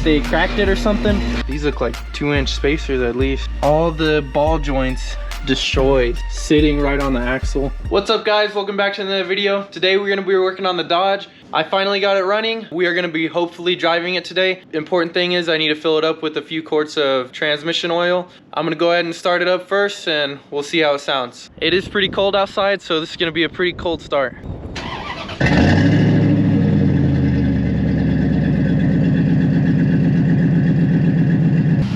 they cracked it or something. These look like 2-inch spacers at least. All the ball joints destroyed, sitting right on the axle. What's up guys, welcome back to another video. Today we're gonna be working on the Dodge. I finally got it running. We are gonna be hopefully driving it today. Important thing is I need to fill it up with a few quarts of transmission oil. I'm gonna go ahead and start it up first and we'll see how it sounds. It is pretty cold outside, so this is gonna be a pretty cold start.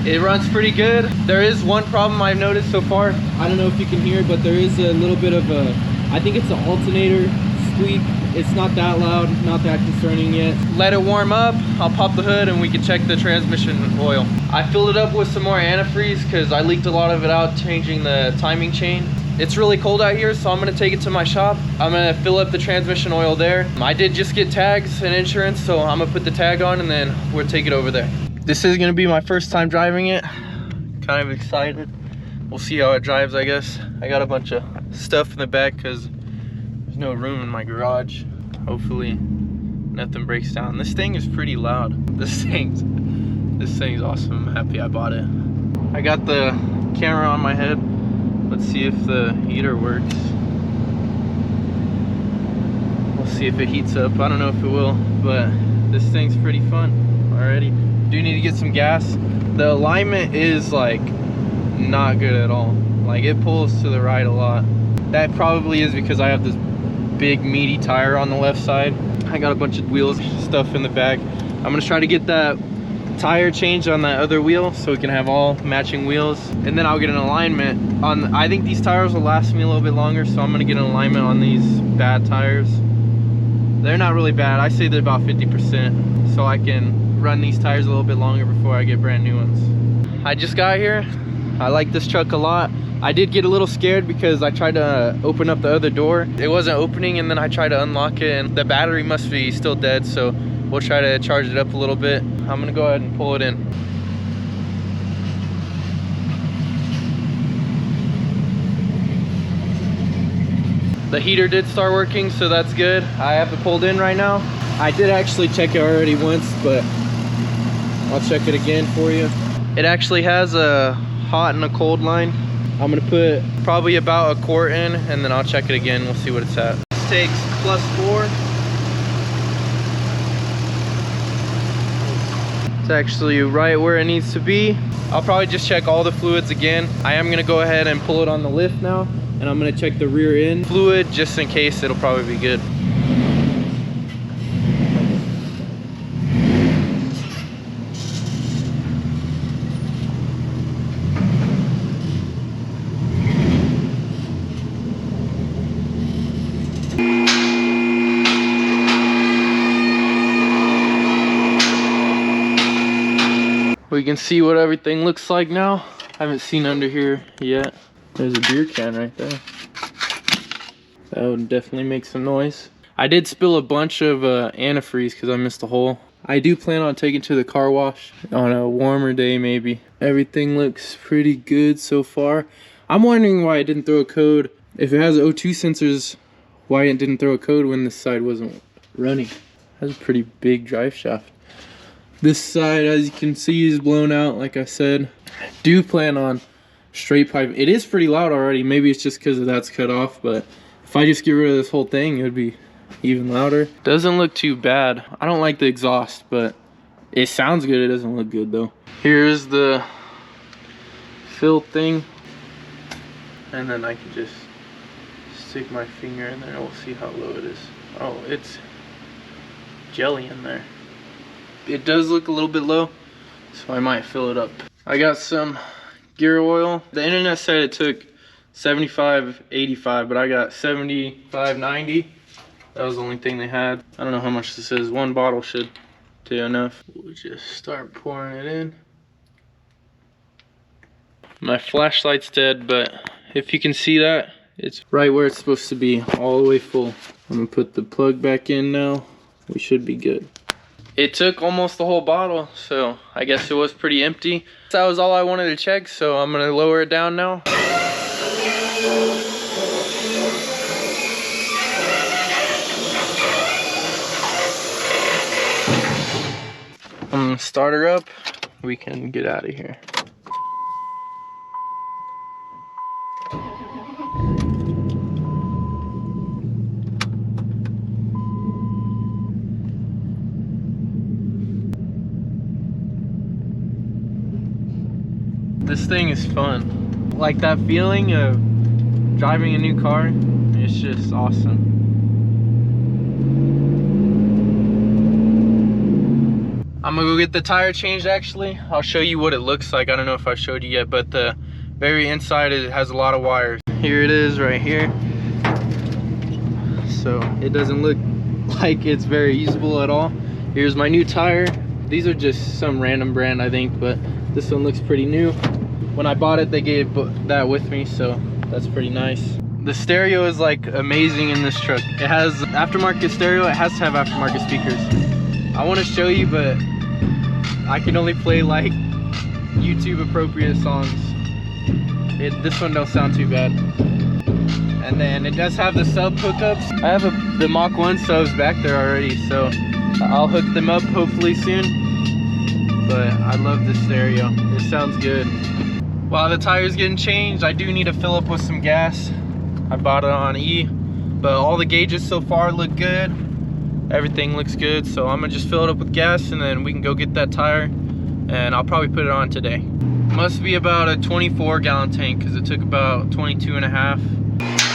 It runs pretty good. There is one problem I've noticed so far. I don't know if you can hear it, but there is a little bit of a, I think it's an alternator squeak. It's not that loud, not that concerning yet. Let it warm up, I'll pop the hood and we can check the transmission oil. I filled it up with some more antifreeze because I leaked a lot of it out changing the timing chain. It's really cold out here, so I'm gonna take it to my shop. I'm gonna fill up the transmission oil there. I did just get tags and insurance, so I'm gonna put the tag on and then we'll take it over there. This is gonna be my first time driving it. Kind of excited. We'll see how it drives, I guess. I got a bunch of stuff in the back because there's no room in my garage. Hopefully nothing breaks down. This thing is pretty loud. This thing's awesome. I'm happy I bought it. I got the camera on my head. Let's see if the heater works. We'll see if it heats up. I don't know if it will, but this thing's pretty fun already. Do need to get some gas. The alignment is like not good at all. Like it pulls to the right a lot. That probably is because I have this big meaty tire on the left side. I got a bunch of wheels stuff in the back. I'm gonna try to get that tire changed on that other wheel so we can have all matching wheels, and then I'll get an alignment on. I think these tires will last me a little bit longer, so I'm gonna get an alignment on these bad tires. They're not really bad. I say they're about 50%, so I can run these tires a little bit longer before I get brand new ones. I just got here. I like this truck a lot. I did get a little scared because I tried to open up the other door. It wasn't opening, and then I tried to unlock it and the battery must be still dead, so we'll try to charge it up a little bit. I'm gonna go ahead and pull it in. The heater did start working, so that's good. I have it pulled in right now. I did actually check it already once, but I'll check it again for you. It actually has a hot and a cold line. I'm gonna put probably about a quart in and then I'll check it again. We'll see what it's at. This takes +4. It's actually right where it needs to be. I'll probably just check all the fluids again. I am gonna go ahead and pull it on the lift now, and I'm gonna check the rear end fluid just in case. It'll probably be good. We can see what everything looks like now. I haven't seen under here yet. There's a beer can right there. That would definitely make some noise. I did spill a bunch of antifreeze because I missed a hole. I do plan on taking to the car wash on a warmer day maybe. Everything looks pretty good so far. I'm wondering why it didn't throw a code. If it has O2 sensors, why it didn't throw a code when this side wasn't running. That's a pretty big drive shaft. This side, as you can see, is blown out, like I said. I do plan on straight pipe. It is pretty loud already. Maybe it's just because that's cut off, but if I just get rid of this whole thing, it would be even louder. Doesn't look too bad. I don't like the exhaust, but it sounds good. It doesn't look good though. Here's the fill thing. And then I can just stick my finger in there and we'll see how low it is. Oh, it's jelly in there. It does look a little bit low, so I might fill it up. I got some gear oil. The internet said it took 75.85, but I got 75.90. That was the only thing they had. I don't know how much this is. One bottle should do enough. We'll just start pouring it in. My flashlight's dead, but if you can see that, it's right where it's supposed to be, all the way full. I'm gonna put the plug back in now. We should be good. It took almost the whole bottle, so I guess it was pretty empty. That was all I wanted to check, so I'm gonna lower it down now. I'm start her up, we can get out of here. This thing is fun. Like that feeling of driving a new car, it's just awesome. I'm gonna go get the tire changed actually. I'll show you what it looks like. I don't know if I showed you yet, but the very inside it has a lot of wires. Here it is right here. So it doesn't look like it's very usable at all. Here's my new tire. These are just some random brand I think, but this one looks pretty new. When I bought it, they gave that with me, so that's pretty nice. The stereo is like amazing in this truck. It has aftermarket stereo. It has to have aftermarket speakers. I want to show you, but I can only play like YouTube appropriate songs. This one don't sound too bad. And then it does have the sub hookups. I have the Mach 1 subs back there already, so I'll hook them up hopefully soon. But I love this stereo. It sounds good. While the tire's getting changed, I do need to fill up with some gas. I bought it on E, but all the gauges so far look good. Everything looks good, so I'm gonna just fill it up with gas and then we can go get that tire, and I'll probably put it on today. Must be about a 24-gallon tank because it took about 22 and a half.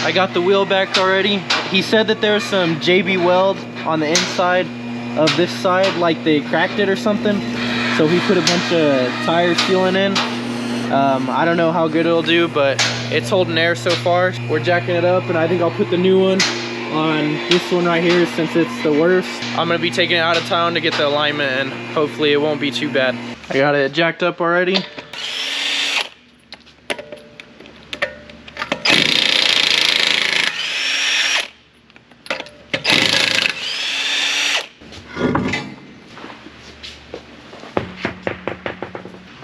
I got the wheel back already. He said that there's some JB weld on the inside of this side, like they cracked it or something. So he put a bunch of tire sealing in. I don't know how good it'll do, but it's holding air so far. We're jacking it up, and I think I'll put the new one on this one right here since it's the worst. I'm gonna be taking it out of town to get the alignment, and hopefully it won't be too bad. I got it jacked up already.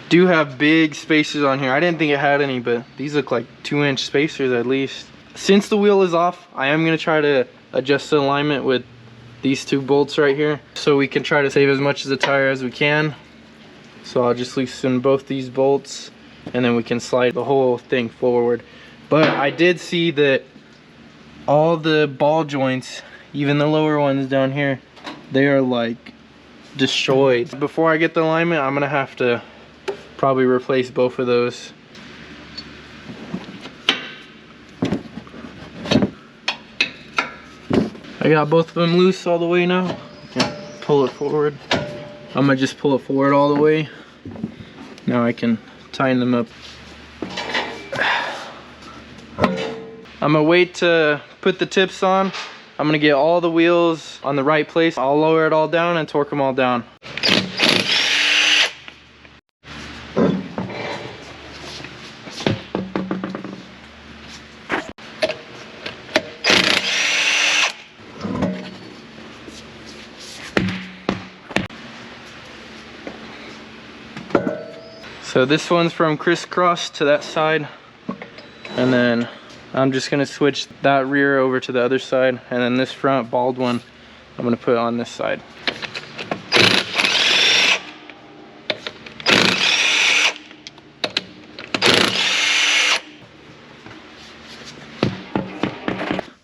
Do have big spacers on here. I didn't think it had any, but these look like 2-inch spacers at least. Since the wheel is off, I am gonna try to adjust the alignment with these 2 bolts right here, so we can try to save as much of the tire as we can. So I'll just loosen both these bolts and then we can slide the whole thing forward. But I did see that all the ball joints, even the lower ones down here, they are like destroyed. Before I get the alignment, I'm gonna have to probably replace both of those. I got both of them loose all the way now. I can pull it forward. I'm gonna just pull it forward all the way. Now I can tighten them up. I'm gonna wait to put the tips on. I'm gonna get all the wheels on the right place. I'll lower it all down and torque them all down. So this one's from crisscross to that side, and then I'm just gonna switch that rear over to the other side, and then this front bald one I'm gonna put on this side.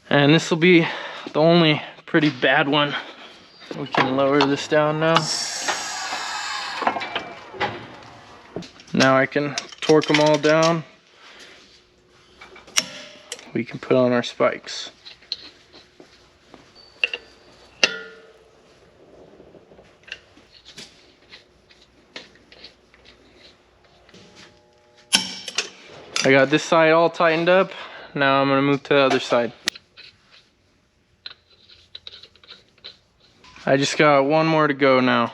And this will be the only pretty bad one. We can lower this down now. Now I can torque them all down. We can put on our spikes. I got this side all tightened up. Now I'm gonna move to the other side. I just got one more to go now.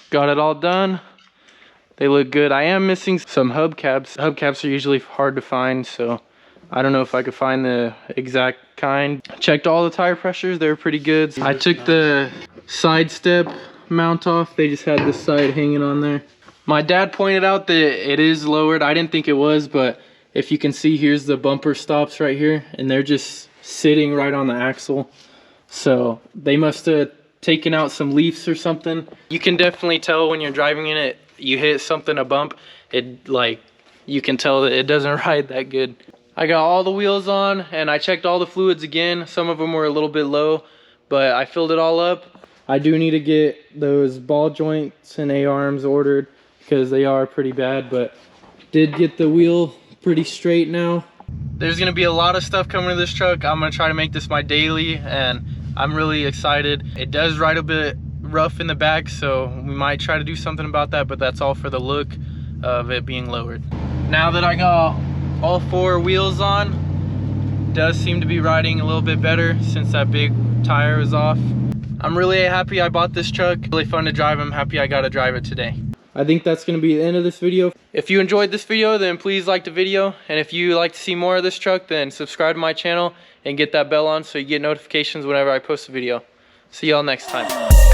Got it all done. They look good. I am missing some hubcaps. Hubcaps are usually hard to find, so I don't know if I could find the exact kind. Checked all the tire pressures, they were pretty good. I took the side step mount off. They just had this side hanging on there. My dad pointed out that it is lowered. I didn't think it was, but If you can see, here's the bumper stops right here, and they're just sitting right on the axle. So they must have taken out some leaves or something. You can definitely tell when you're driving in it, you hit something, a bump, it like, you can tell that it doesn't ride that good. I got all the wheels on and I checked all the fluids again. Some of them were a little bit low, but I filled it all up. I do need to get those ball joints and A-arms ordered because they are pretty bad, but did get the wheel pretty straight now. There's gonna be a lot of stuff coming to this truck. I'm gonna try to make this my daily, and I'm really excited. It does ride a bit rough in the back, so we might try to do something about that, but that's all for the look of it being lowered. Now that I got all 4 wheels on, does seem to be riding a little bit better since that big tire is off. I'm really happy I bought this truck. Really fun to drive. I'm happy I got to drive it today. I think that's going to be the end of this video. If you enjoyed this video, then please like the video. And if you like to see more of this truck, then subscribe to my channel and get that bell on so you get notifications whenever I post a video. See y'all next time.